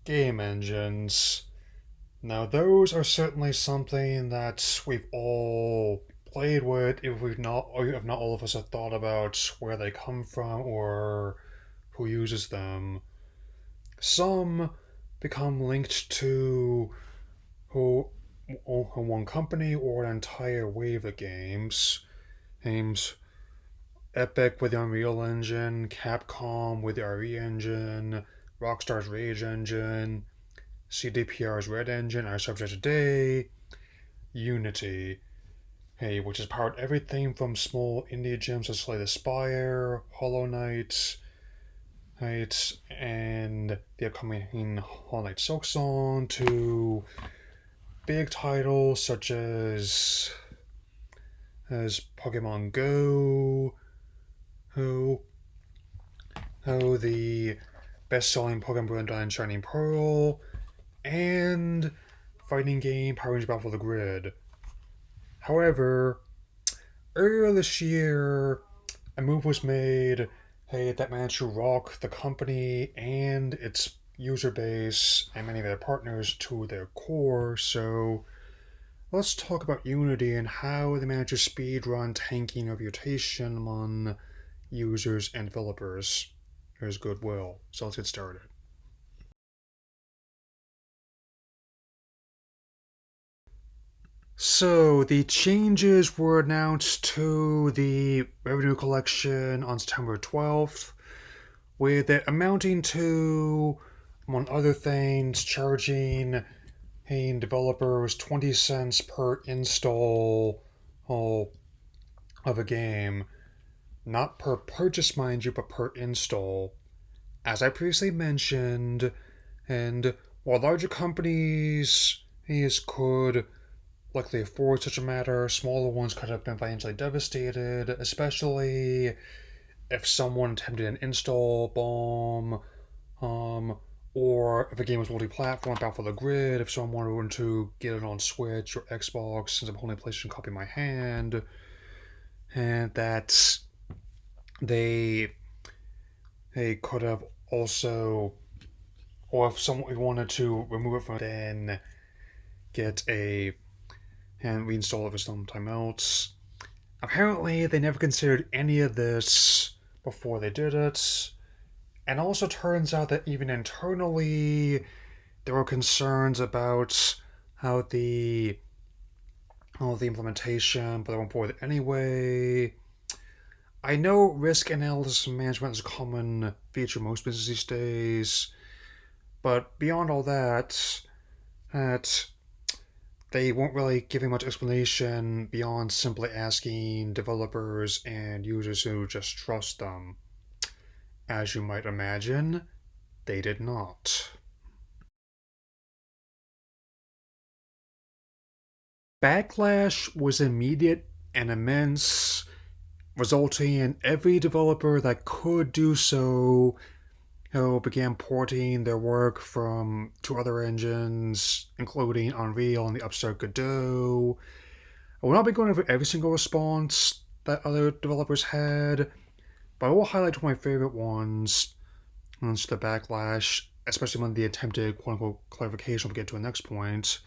game engines. Now, those are certainly something that we've all played with, if we've not, or if not all of us have thought about where they come from or who uses them. Some become linked to who, one company or an entire wave of games. Games Epic with the Unreal Engine, Capcom with the RE Engine, Rockstar's Rage Engine, CDPR's Red Engine, our subject today, Unity, hey, which has powered everything from small indie gems like Slay the Spire, Hollow Knight, right, and the upcoming Hollow Knight Silksong to big titles such as Pokemon Go, who the best-selling Pokemon Brilliant Diamond Shining Pearl, and fighting game Power Rangers Battle for the Grid. However, earlier this year, a move was made, hey, that managed to rock the company and its user base and many of their partners to their core. So let's talk about Unity and how they managed to speedrun tanking reputation among users and developers. Here's Goodwill. So let's get started. So the changes were announced to the revenue collection on September 12th, with it amounting to, among other things, charging paying developers 20 cents per install of a game. Not per purchase, mind you, but per install. As I previously mentioned, and while larger companies could likely afford such a matter, smaller ones could have been financially devastated, especially if someone attempted an install bomb, or if a game was multi-platform, Battle for the Grid, if someone wanted to get it on Switch or Xbox, since I'm holding a PlayStation copy in my hand, and that they could have also, or if someone wanted to remove it from, then get a and reinstall it for sometime else. Apparently, they never considered any of this before they did it. And also turns out that even internally, there were concerns about how the implementation, but they went forward anyway. I know risk analysis and management is a common feature of most businesses these days, but beyond all that, they weren't really giving much explanation beyond simply asking developers and users to just trust them. As you might imagine, they did not. Backlash was immediate and immense, resulting in every developer that could do so who began porting their work from to other engines, including Unreal and the upstart Godot. I will not be going over every single response that other developers had, but I will highlight two of my favorite ones once the backlash, especially when the attempted quote unquote clarification will get to the next point.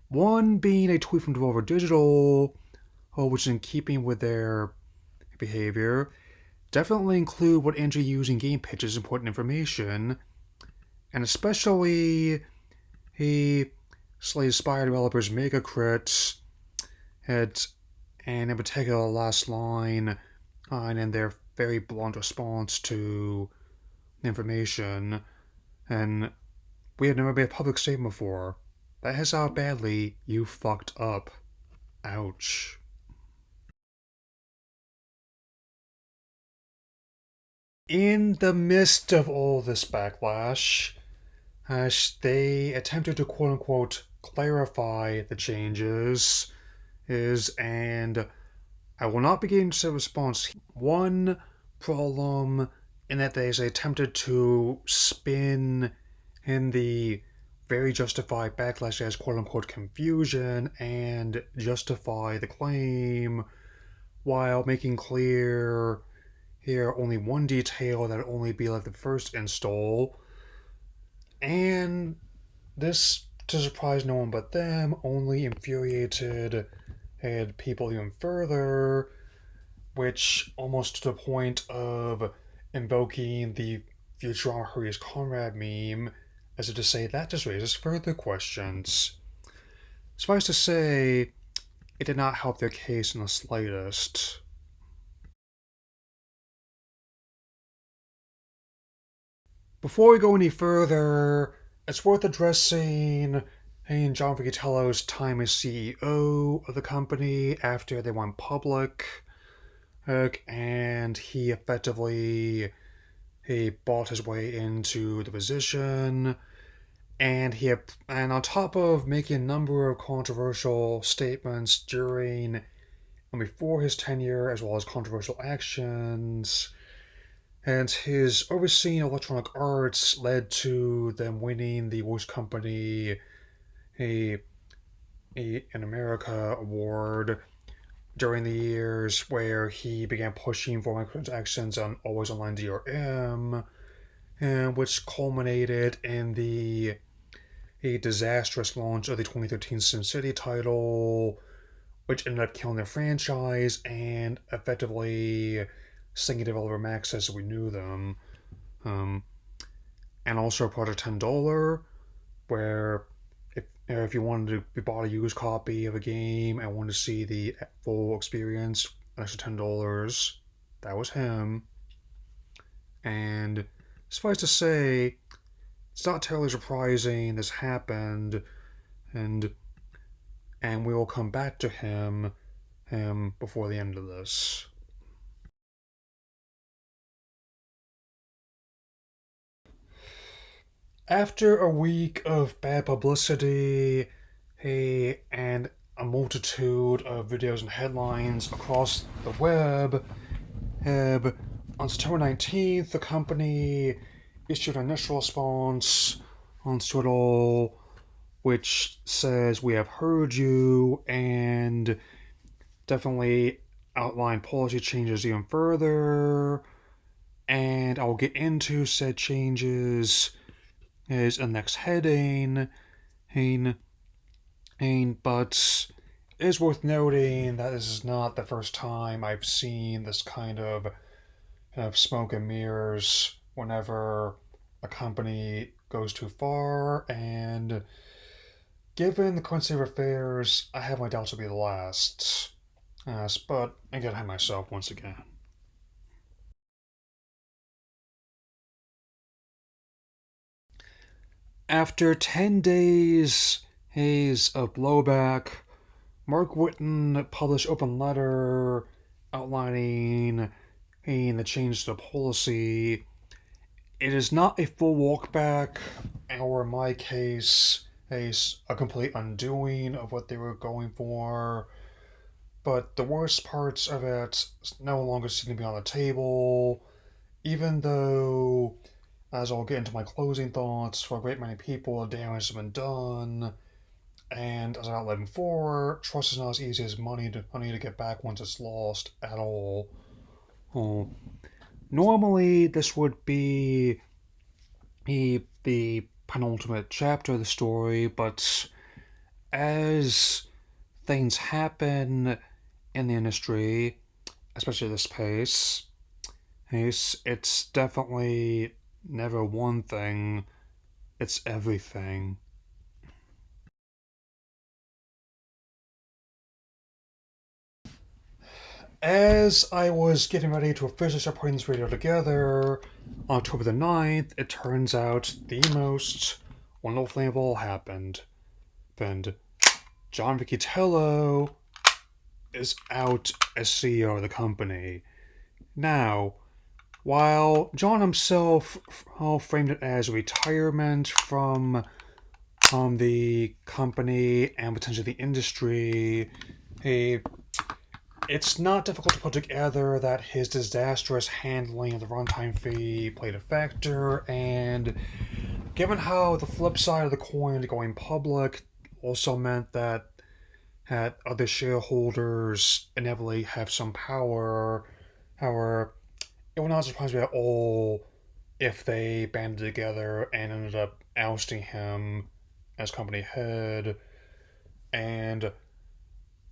One being a tweet from Devolver Digital, which is in keeping with their behavior. Definitely include what Andrew used in game pitches important information, and especially he Slay Spire developers Mega Crits had, and in particular the last line, and in their very blunt response to the information, and we have never made a public statement before. That is how badly you fucked up. Ouch. In the midst of all this backlash, they attempted to quote unquote clarify the changes, and I will not begin to response. One problem in that they attempted to spin in the very justified backlash as quote unquote confusion and justify the claim while making clear here only one detail that would only be like the first install. And this, to surprise no one but them, only infuriated people even further, which almost to the point of invoking the Futurama Hurry's Conrad meme, as if to say that just raises further questions. Suffice to say, it did not help their case in the slightest. Before we go any further, it's worth addressing John Riccatello's time as CEO of the company after they went public, and he bought his way into the position, and on top of making a number of controversial statements during and before his tenure, as well as controversial actions, and his overseeing electronic arts led to them winning the Worst Company a, an America award during the years where he began pushing for microtransactions on always online DRM, and which culminated in the a disastrous launch of the 2013 SimCity title, which ended up killing the franchise and effectively sinking developer max as we knew them. Um, and also Project $10, where if you wanted to be bought a used copy of a game and wanted to see the full experience, an extra $10. That was him. And suffice to say, it's not terribly surprising this happened, and we will come back to him before the end of this. After a week of bad publicity, and a multitude of videos and headlines across the web, on September 19th, the company issued an initial response on Twitter, which says, "We have heard you," and definitely outline policy changes even further. And I'll get into said changes is a next heading. But it is worth noting that this is not the first time I've seen this kind of smoke and mirrors whenever a company goes too far, and given the current state of affairs, I have my doubts it'll be the last. But I get ahead of myself once again. After 10 days of blowback, Mark Whitten published open letter outlining the change to the policy. It is not a full walkback, or in my case, a complete undoing of what they were going for. But the worst parts of it no longer seem to be on the table, even though, as I'll get into my closing thoughts, for a great many people, the damage has been done. And as I outlined before, trust is not as easy as money to get back once it's lost at all. Oh, normally, this would be the penultimate chapter of the story, but as things happen in the industry, especially this pace, it's definitely never one thing, it's everything. As I was getting ready to officially start putting this video together, on October the 9th, it turns out the most wonderful thing of all happened. And John Riccitello is out as CEO of the company. Now, while John himself framed it as retirement from the company and potentially the industry, it's not difficult to put together that his disastrous handling of the runtime fee played a factor, and given how the flip side of the coin to going public also meant that other shareholders inevitably have some power. However, it would not surprise me at all if they banded together and ended up ousting him as company head. And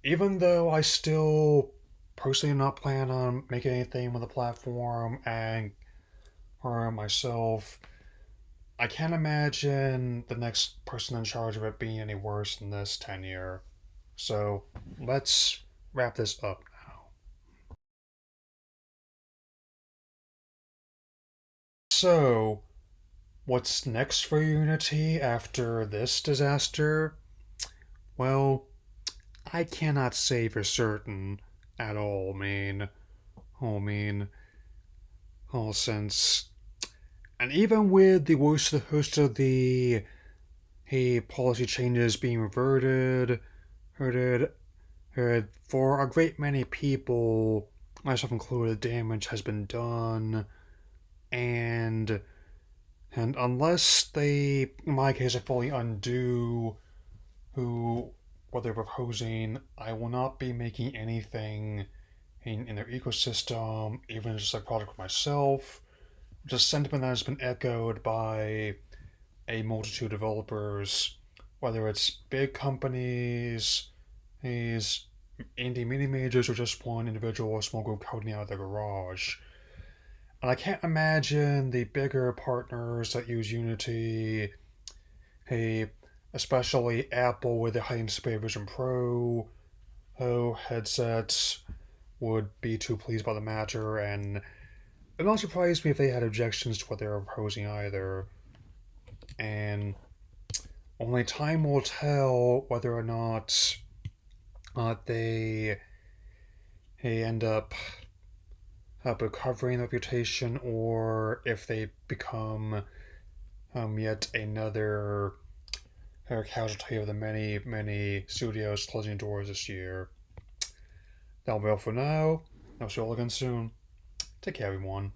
even though I still personally not plan on making anything with the platform and or myself, I can't imagine the next person in charge of it being any worse than this tenure. So let's wrap this up now. So, what's next for Unity after this disaster? Well, I cannot say for certain at all, I mean, since, and even with the worst host of the policy changes being reverted, for a great many people, myself included, damage has been done, and unless they, in my case, are fully undo who what they're proposing, I will not be making anything in their ecosystem, even just like project for myself. Just sentiment that has been echoed by a multitude of developers, whether it's big companies, these indie mini majors, or just one individual or small group coding out of their garage. And I can't imagine the bigger partners that use Unity, hey, especially Apple with the high-end Vision Pro headsets, would be too pleased by the matter, and it not surprise me if they had objections to what they were proposing either. And only time will tell whether or not they end up recovering the reputation, or if they become yet another casualty of the many studios closing doors this year. That'll be all for now. I'll see you all again soon. Take care, everyone.